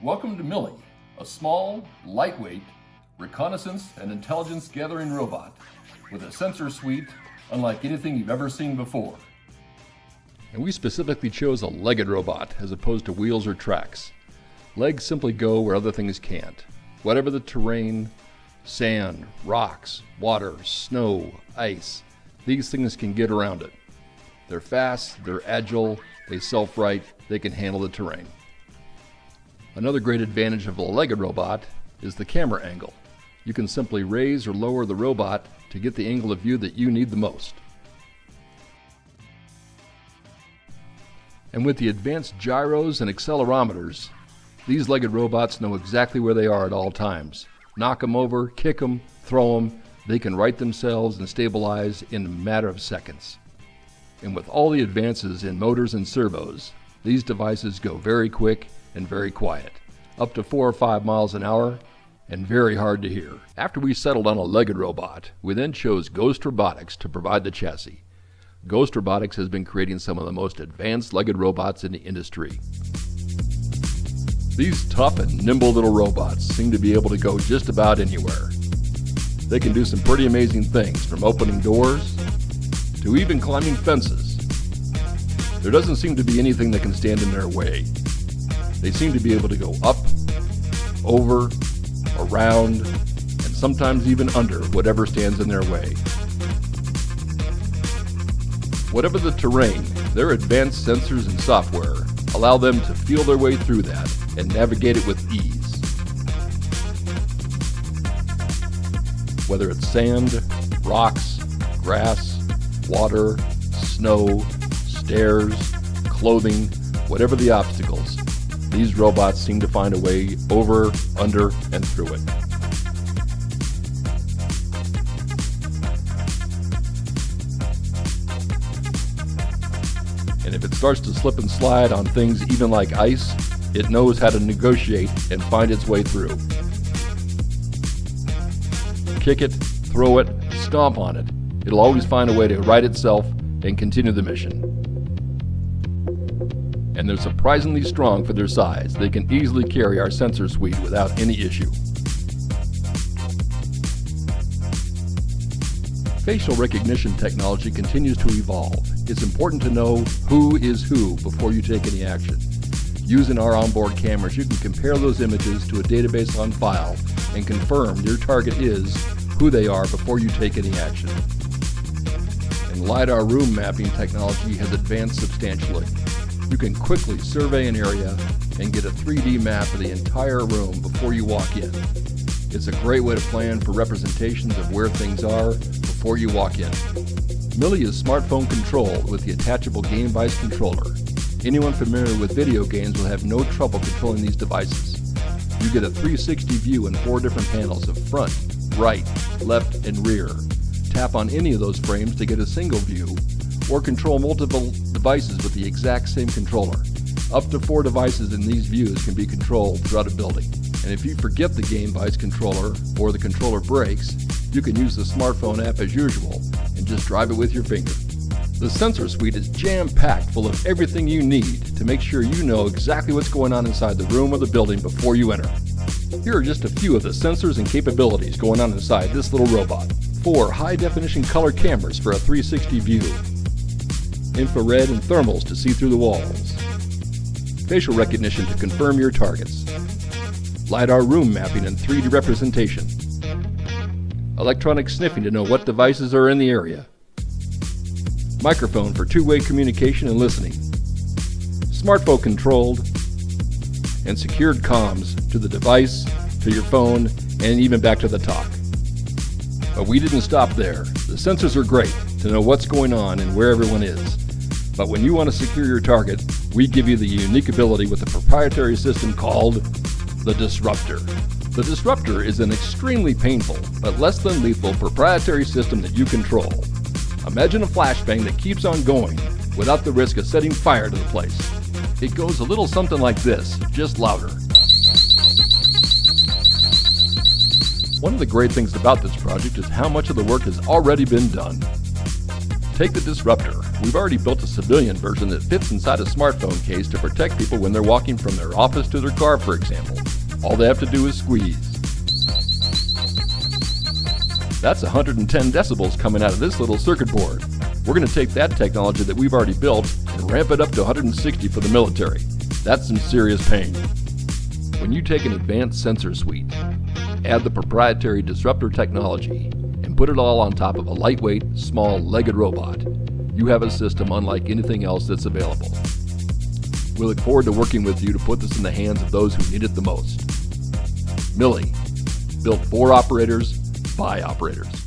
Welcome to MILLE, a small, lightweight, reconnaissance and intelligence gathering robot with a sensor suite unlike anything you've ever seen before. And we specifically chose a legged robot as opposed to wheels or tracks. Legs simply go where other things can't. Whatever the terrain, sand, rocks, water, snow, ice, these things can get around it. They're fast, they're agile, they self-right, they can handle the terrain. Another great advantage of a legged robot is the camera angle. You can simply raise or lower the robot to get the angle of view that you need the most. And with the advanced gyros and accelerometers, these legged robots know exactly where they are at all times. Knock them over, kick them, throw them, they can right themselves and stabilize in a matter of seconds. And with all the advances in motors and servos, these devices go very quick and very quiet, up to 4 or 5 miles an hour, and very hard to hear. After we settled on a legged robot, we then chose Ghost Robotics to provide the chassis. Ghost Robotics has been creating some of the most advanced legged robots in the industry. These tough and nimble little robots seem to be able to go just about anywhere. They can do some pretty amazing things, from opening doors to even climbing fences. There doesn't seem to be anything that can stand in their way. They seem to be able to go up, over, around, and sometimes even under whatever stands in their way. Whatever the terrain, their advanced sensors and software allow them to feel their way through that and navigate it with ease. Whether it's sand, rocks, grass, water, snow, stairs, clothing, whatever the obstacles, these robots seem to find a way over, under, and through it. And if it starts to slip and slide on things even like ice, it knows how to negotiate and find its way through. Kick it, throw it, stomp on it. It'll always find a way to right itself and continue the mission. And they're surprisingly strong for their size. They can easily carry our sensor suite without any issue. Facial recognition technology continues to evolve. It's important to know who is who before you take any action. Using our onboard cameras, you can compare those images to a database on file and confirm your target is who they are before you take any action. And LiDAR room mapping technology has advanced substantially. You can quickly survey an area and get a 3D map of the entire room before you walk in. It's a great way to plan for representations of where things are before you walk in. MILLE is smartphone controlled with the attachable Game Vice controller. Anyone familiar with video games will have no trouble controlling these devices. You get a 360 view in 4 different panels of front, right, left, and rear. Tap on any of those frames to get a single view, or control multiple devices with the exact same controller. Up to 4 devices in these views can be controlled throughout a building. And if you forget the Game Vice controller or the controller breaks, you can use the smartphone app as usual and just drive it with your finger. The sensor suite is jam-packed full of everything you need to make sure you know exactly what's going on inside the room or the building before you enter. Here are just a few of the sensors and capabilities going on inside this little robot. 4 high-definition color cameras for a 360 view. Infrared and thermals to see through the walls. Facial recognition to confirm your targets. LiDAR room mapping and 3D representation. Electronic sniffing to know what devices are in the area. Microphone for two-way communication and listening. Smartphone controlled and secured comms to the device, to your phone, and even back to the talk. But we didn't stop there. The sensors are great to know what's going on and where everyone is. But when you want to secure your target, we give you the unique ability with a proprietary system called the Disruptor. The Disruptor is an extremely painful, but less than lethal proprietary system that you control. Imagine a flashbang that keeps on going without the risk of setting fire to the place. It goes a little something like this, just louder. One of the great things about this project is how much of the work has already been done. Take the Disruptor. We've already built a civilian version that fits inside a smartphone case to protect people when they're walking from their office to their car, for example. All they have to do is squeeze. That's 110 decibels coming out of this little circuit board. We're going to take that technology that we've already built and ramp it up to 160 for the military. That's some serious pain. When you take an advanced sensor suite, add the proprietary Disruptor technology, and put it all on top of a lightweight, small, legged robot, you have a system unlike anything else that's available. We look forward to working with you to put this in the hands of those who need it the most. MILLE, built for operators, by operators.